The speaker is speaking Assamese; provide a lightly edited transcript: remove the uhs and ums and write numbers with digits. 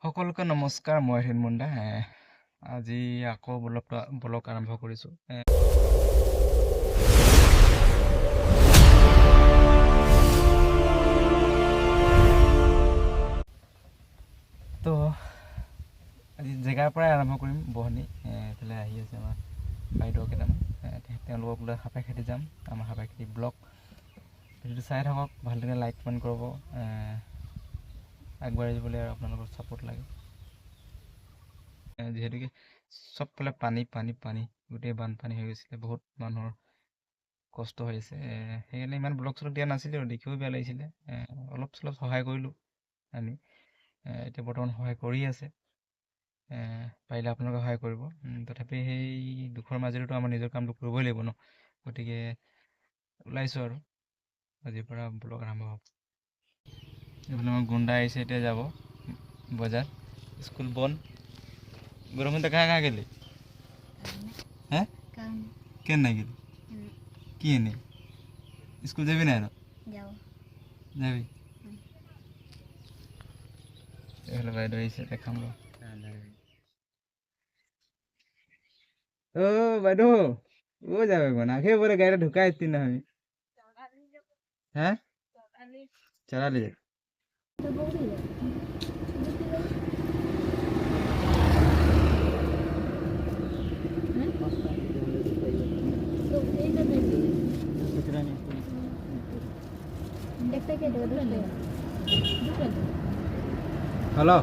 সকলোকে নমস্কাৰ, মই হিন মুণ্ডা। আজি আকৌ ব্লগ আৰম্ভ কৰিছোঁ। তো আজি জেগাৰ পৰাই আৰম্ভ কৰিম। বহনি এইফালে আহি আছে আমাৰ বাইদেউ কেইটামান, তেওঁলোকক লৈ সাপে খেতি যাম। আমাৰ সাপে খেতি ব্লগ ভিডিঅ'টো চাই থাকক, ভালদৰে লাইক কমেণ্ট কৰিব। আগবাঢ়ি যাবলৈ আৰু আপোনালোকৰ ছাপোৰ্ট লাগে। যিহেতুকে চবফালে পানী পানী পানী, গোটেই বানপানী হৈ গৈছিলে, বহুত মানুহৰ কষ্ট হৈ আছে। সেইকাৰণে ইমান ব্লগ চলগ দিয়া নাছিলোঁ আৰু দেখিও বেয়া লাগিছিলে। অলপ চলপ সহায় কৰিলোঁ আমি। এতিয়া বৰ্তমান সহায় কৰি আছে, পাৰিলে আপোনালোকে সহায় কৰিব। তথাপি সেই দুখৰ মাজেৰেতো আমাৰ নিজৰ কামটো কৰিবই লাগিব ন। গতিকে ওলাইছোঁ আৰু আজিৰ পৰা ব্লগ আৰম্ভ হ'ব। এইফালে আমাৰ গুণ্ডা আহিছে, এতিয়া যাব বজাৰ। স্কুল বন্ধ। বৰষুণ কাहाँ गेली হে কেন নাই গেলি কি এনে স্কুল যাবি না আৰু যাবি। এইফালে বাইদেউ আহিছে, দেখাম ৰ। ও বাইদেউ ও যাবে মানে আগে বলে গাড়িটা ঢুকাই দিতি না আমি। হ্যাঁ চালালি যাবে। হ্যালো